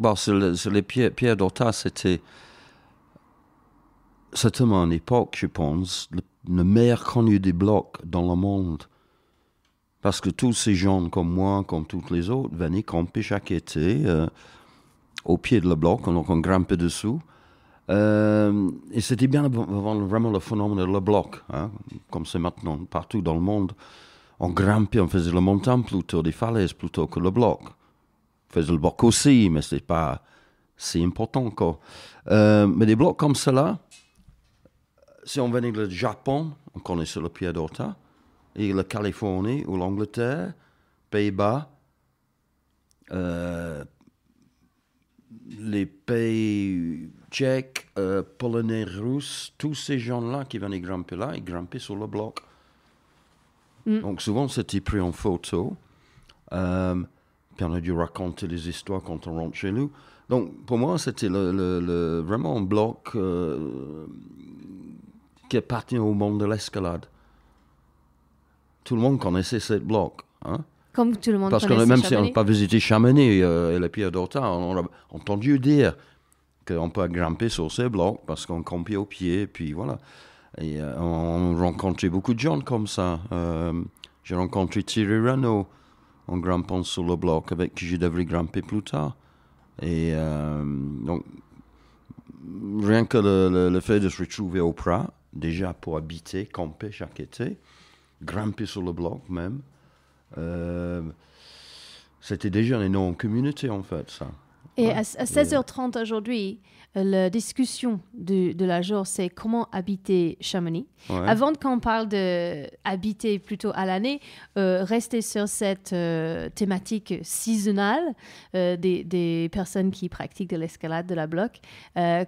Bon, c'est les pierres d'Orta, c'était certainement à une époque, je pense, le meilleur connu des blocs dans le monde. Parce que tous ces gens comme moi, comme tous les autres, venaient camper chaque été au pied de le bloc, donc on grimpait dessous. Et c'était bien avant vraiment le phénomène de le bloc, hein, comme c'est maintenant partout dans le monde. On grimpait, on faisait la montagne plutôt, des falaises plutôt que le bloc. On faisait le bloc aussi, mais c'est pas si important encore. Mais des blocs comme cela, si on venait du Japon, on connaissait le pied d'Orta, et la Californie ou l'Angleterre, Pays-Bas, les pays tchèques, polonais, russes, tous ces gens-là qui venaient grimper là, ils grimpaient sur le bloc. Donc souvent, c'était pris en photo. Puis on a dû raconter les histoires quand on rentre chez nous. Donc pour moi, c'était vraiment un bloc qui appartient au monde de l'escalade. Tout le monde connaissait ce bloc. Hein? Comme tout le monde Parce que connaissait même si on Chamonix. n'a pas visité Chamonix et les pierres d'Orta, on a entendu dire qu'on peut grimper sur ces blocs parce qu'on campait au pied, puis voilà. Et on rencontrait beaucoup de gens comme ça. J'ai rencontré Thierry Renaud en grimpant sur le bloc avec qui je devrais grimper plus tard. Et donc, rien que le fait de se retrouver au Prat, déjà pour habiter, camper chaque été, grimper sur le bloc même, c'était déjà une énorme communauté en fait, ça. Et Ouais. à 16h30 aujourd'hui, la discussion de la jour, c'est comment habiter Chamonix. Ouais. Avant qu'on parle d'habiter plutôt à l'année, rester sur cette thématique saisonnale des personnes qui pratiquent de l'escalade de la bloc.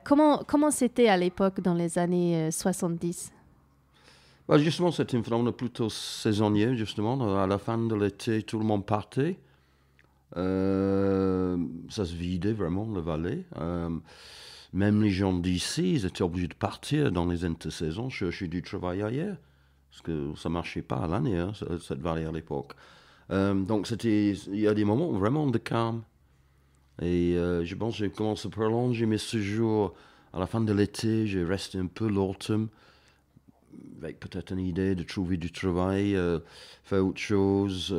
Comment c'était à l'époque dans les années 70? Bah, justement, c'était un phénomène plutôt saisonnier, justement. À la fin de l'été, tout le monde partait. Ça se vidait vraiment, le vallée. Même les gens d'ici, ils étaient obligés de partir dans les intersaisons, chercher du travail ailleurs. Parce que ça ne marchait pas à l'année, hein, cette vallée à l'époque. Donc, il y a des moments vraiment de calme. Et je pense que j'ai commencé à prolonger mes séjours à la fin de l'été. J'ai resté un peu l'automne, avec peut-être une idée de trouver du travail, faire autre chose.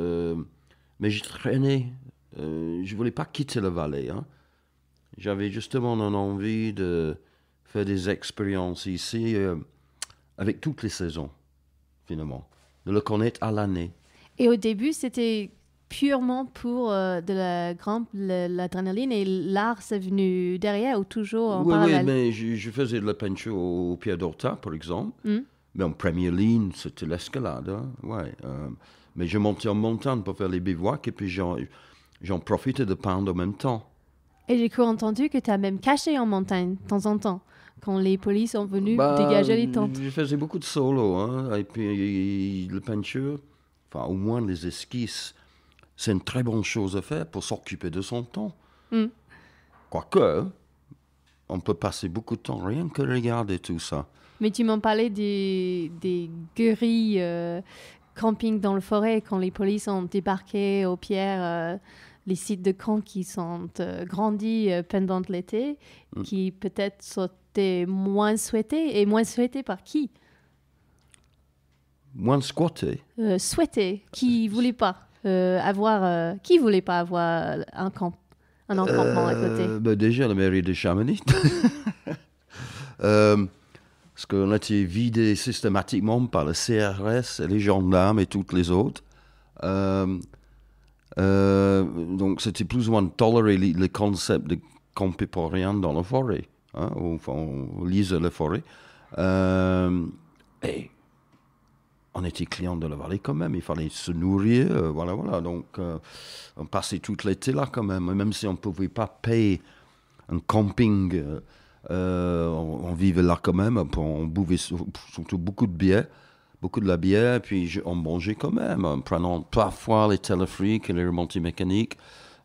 Mais j'ai traîné. Je ne voulais pas quitter la vallée. Hein. J'avais justement une envie de faire des expériences ici avec toutes les saisons, finalement. De le connaître à l'année. Et au début, c'était purement pour de la grimpe, l'adrénaline, et l'art, c'est venu derrière ou toujours en Oui, parallèle? mais je faisais de la peinture au pied d'Orta, par exemple. Mais en première ligne, c'était l'escalade. Hein. Ouais, mais je montais en montagne pour faire les bivouacs et puis j'en profitais de peindre en même temps. Et j'ai cru entendu que tu as même caché en montagne, de temps en temps, quand les polices sont venus dégager les tentes. Je faisais beaucoup de solos. Hein. Et puis la peinture, enfin au moins les esquisses, c'est une très bonne chose à faire pour s'occuper de son temps. Quoique, on peut passer beaucoup de temps rien que regarder tout ça. Mais tu m'en parlais des guérilles camping dans le forêt, quand les polices ont débarqué aux pierres, les sites de camp qui sont grandis pendant l'été, qui peut-être étaient moins souhaités. Et moins souhaités par qui? Moins squatter. Souhaités, qui voulait pas qui voulait pas avoir un encampement à côté? Déjà, la mairie de Chamonix. Parce qu'on a été vidé systématiquement par le CRS, et les gendarmes et toutes les autres. Donc, c'était plus ou moins tolérer le concept de camper pour rien dans la forêt, hein, au lise de la forêt. Et on était clients de la vallée quand même, il fallait se nourrir, voilà. Donc, on passait tout l'été là quand même si on ne pouvait pas payer un camping, on vivait là quand même, on buvait surtout beaucoup de la bière, puis on mangeait quand même, en prenant parfois les téléphériques et les remontées mécaniques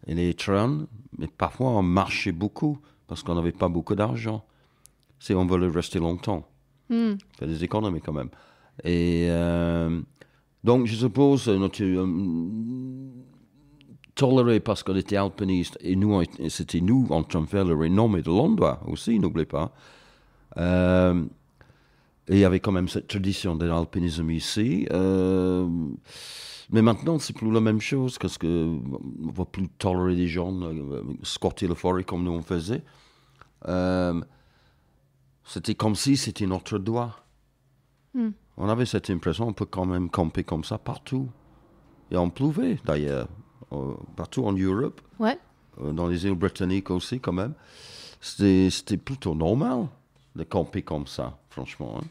et les trains, mais parfois on marchait beaucoup, parce qu'on n'avait pas beaucoup d'argent, si on voulait rester longtemps. Faire des économies quand même. Et donc, je suppose, toléré parce qu'on était alpinistes et c'était nous en train de faire le renommée de l'endroit aussi, n'oubliez pas. Et il y avait quand même cette tradition de l'alpinisme ici. Mais maintenant, c'est plus la même chose parce qu'on ne va plus tolérer des gens squatter la forêt comme nous on faisait. C'était comme si c'était notre droit. On avait cette impression, on peut quand même camper comme ça partout. Et on pleuvait d'ailleurs, partout en Europe, dans les îles britanniques aussi quand même. C'était plutôt normal de camper comme ça, franchement. Hein.